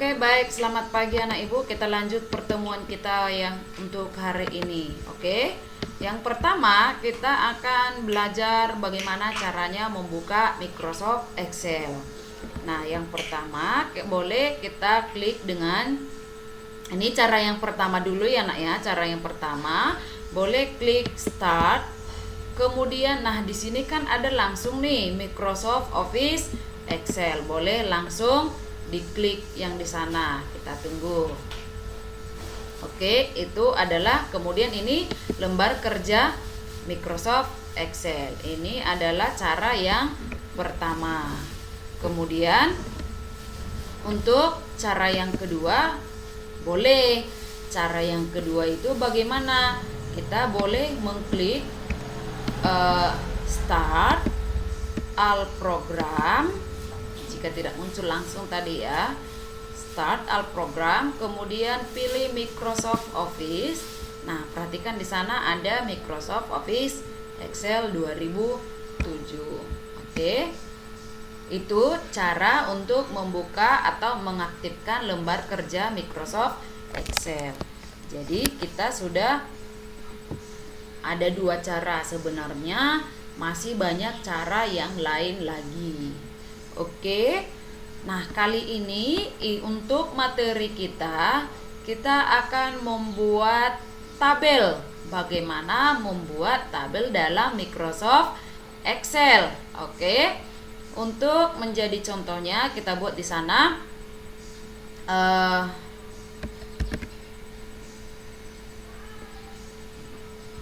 Oke, baik. Selamat pagi anak ibu. Kita lanjut pertemuan kita yang untuk hari ini. Oke. Yang pertama, kita akan belajar bagaimana caranya membuka Microsoft Excel. Nah, yang pertama, boleh kita klik dengan ini cara yang pertama dulu ya, Nak ya. Cara yang pertama, boleh klik Start. Kemudian, nah di sini kan ada langsung nih Microsoft Office Excel. Boleh langsung diklik yang di sana. Kita tunggu. Oke, itu adalah kemudian ini lembar kerja Microsoft Excel. Ini adalah cara yang pertama. Kemudian untuk cara yang kedua, boleh. Cara yang kedua itu bagaimana? Kita boleh mengklik Start All Program. Jika tidak muncul langsung tadi ya, Start All Program, kemudian pilih Microsoft Office. Nah, perhatikan di sana ada Microsoft Office Excel 2007. Oke. Itu cara untuk membuka atau mengaktifkan lembar kerja Microsoft Excel. Jadi kita sudah ada dua cara, sebenarnya masih banyak cara yang lain lagi. Oke. Nah, kali ini untuk materi kita akan membuat tabel. Bagaimana membuat tabel dalam Microsoft Excel. Oke. Untuk menjadi contohnya kita buat di sana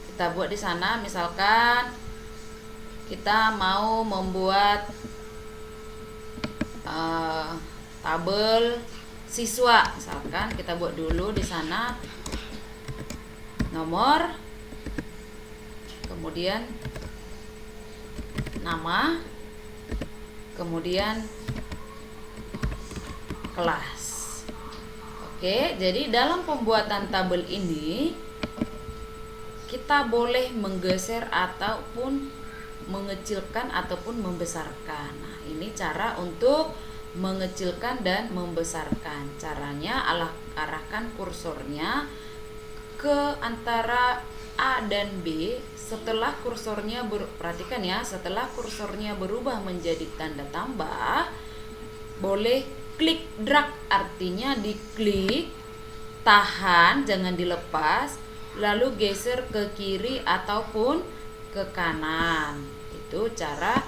kita buat di sana, misalkan kita mau membuat tabel siswa, misalkan kita buat dulu di sana nomor, kemudian nama, kemudian kelas. Oke, jadi dalam pembuatan tabel ini kita boleh menggeser ataupun mengecilkan ataupun membesarkan. Nah, ini cara untuk mengecilkan dan membesarkan. Caranya arahkan kursornya ke antara A dan B. Setelah kursornya perhatikan ya, setelah kursornya berubah menjadi tanda tambah, boleh klik drag, artinya diklik, tahan, jangan dilepas, lalu geser ke kiri ataupun ke kanan. Itu cara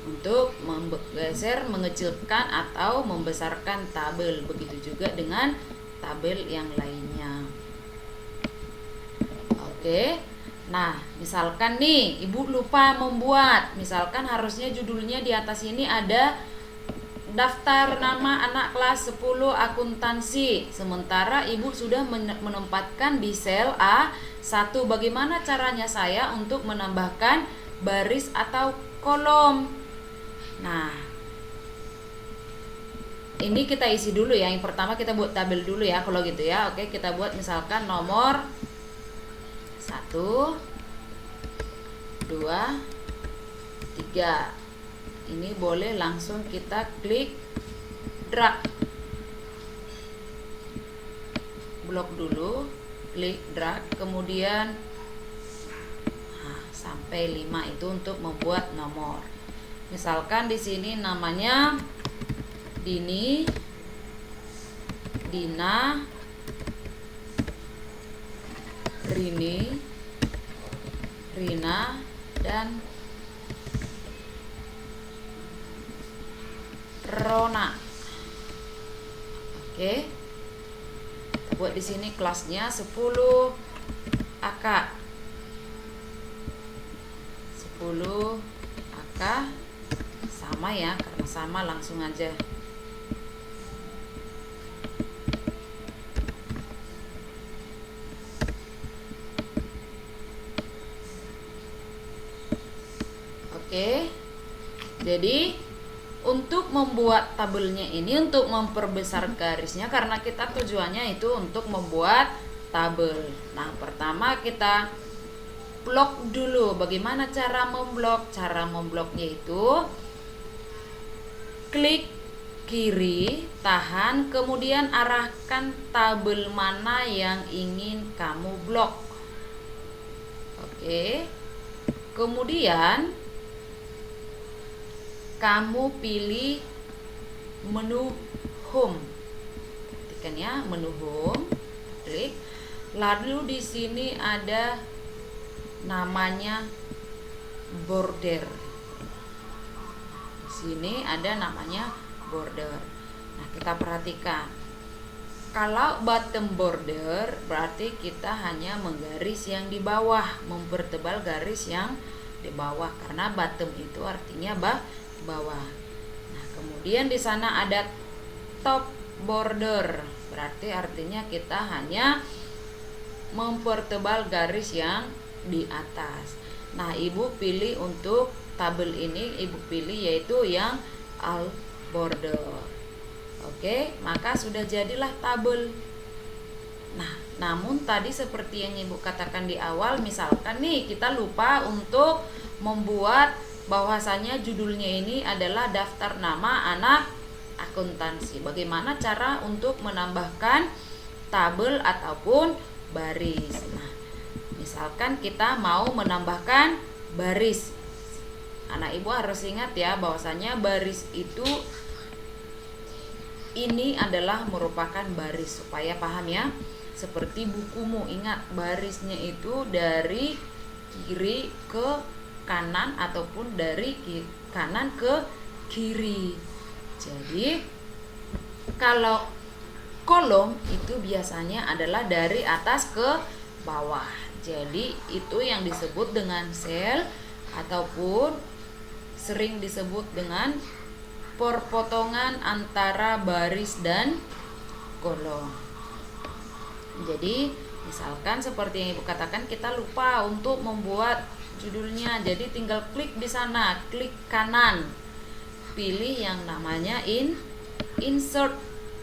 untuk menggeser, mengecilkan atau membesarkan tabel. Begitu juga dengan tabel yang lainnya. Oke. Nah, misalkan nih ibu lupa membuat, misalkan harusnya judulnya di atas ini ada daftar nama anak kelas 10 akuntansi, sementara ibu sudah menempatkan di sel A1. Bagaimana caranya saya untuk menambahkan baris atau kolom? Nah, ini kita isi dulu ya. Yang pertama kita buat tabel dulu ya, kalau gitu ya. Oke, kita buat misalkan nomor 1, 2, 3. Ini boleh langsung kita klik drag, blok dulu, klik drag, kemudian sampai 5 itu untuk membuat nomor. Misalkan di sini namanya Dini, Dina, Rini, Rina, dan Rona. Oke. Buat di sini kelasnya 10 AK. 10 AK sama ya, karena sama langsung aja. Oke. Jadi untuk membuat tabelnya ini, untuk memperbesar garisnya, karena kita tujuannya itu untuk membuat tabel. Nah, pertama kita blok dulu. Bagaimana cara memblok? Cara membloknya itu klik kiri, tahan, kemudian arahkan tabel mana yang ingin kamu blok. Oke. Kemudian kamu pilih menu home. Ketikkan ya, menu home. Klik. Lalu di sini ada namanya border. Di sini ada namanya border. Nah, kita perhatikan. Kalau bottom border berarti kita hanya menggaris yang di bawah, mempertebal garis yang di bawah karena bottom itu artinya bawah. Nah, kemudian di sana ada top border. Berarti artinya kita hanya mempertebal garis yang di atas. Nah, Ibu pilih untuk tabel ini, Ibu pilih yaitu yang all border. Oke, maka sudah jadilah tabel. Nah, namun tadi seperti yang Ibu katakan di awal, misalkan nih kita lupa untuk membuat bahwasanya judulnya ini adalah daftar nama anak akuntansi. Bagaimana cara untuk menambahkan tabel ataupun baris? Nah, misalkan kita mau menambahkan baris. Anak Ibu harus ingat ya bahwasanya baris itu ini adalah merupakan baris, supaya paham ya. Seperti bukumu, ingat barisnya itu dari kiri ke kanan ataupun dari kanan ke kiri. Jadi kalau kolom itu biasanya adalah dari atas ke bawah. Jadi itu yang disebut dengan sel ataupun sering disebut dengan perpotongan antara baris dan kolom. Jadi misalkan seperti yang Ibu katakan, kita lupa untuk membuat judulnya. Jadi tinggal klik di sana, klik kanan, pilih yang namanya insert.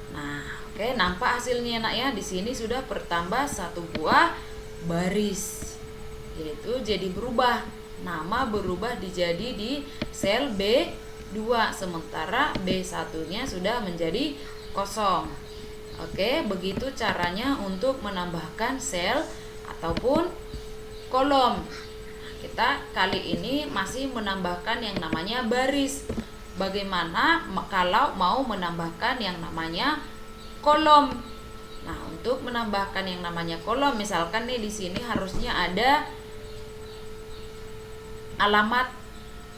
Nah, oke, nampak hasilnya nak ya. Di sini sudah bertambah satu buah baris. Yaitu jadi berubah. Nama berubah dijadi di sel B2, sementara B1-nya sudah menjadi kosong. Oke, begitu caranya untuk menambahkan sel ataupun kolom. Kita kali ini masih menambahkan yang namanya baris. Bagaimana kalau mau menambahkan yang namanya kolom? Nah, untuk menambahkan yang namanya kolom, misalkan nih di sini harusnya ada alamat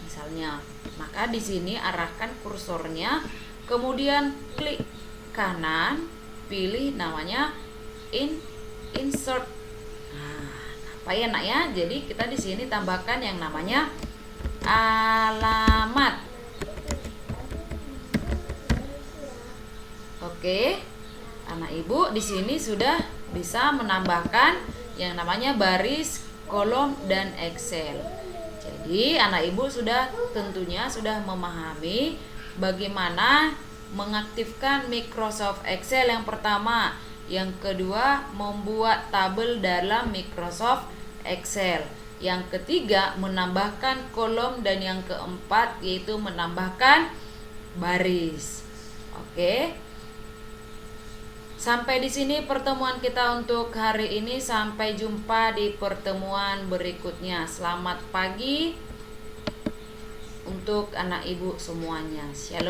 misalnya. Maka di sini arahkan kursornya, kemudian klik kanan, pilih namanya insert. Nah, apa ya nak ya? Jadi kita di sini tambahkan yang namanya alamat. Oke, anak Ibu di sini sudah bisa menambahkan yang namanya baris, kolom, dan Excel. Jadi anak Ibu tentunya sudah memahami bagaimana mengaktifkan Microsoft Excel yang pertama. Yang kedua, membuat tabel dalam Microsoft Excel. Yang ketiga, menambahkan kolom, dan yang keempat yaitu menambahkan baris. Oke. Sampai di sini pertemuan kita untuk hari ini. Sampai jumpa di pertemuan berikutnya. Selamat pagi untuk anak Ibu semuanya. Shalom.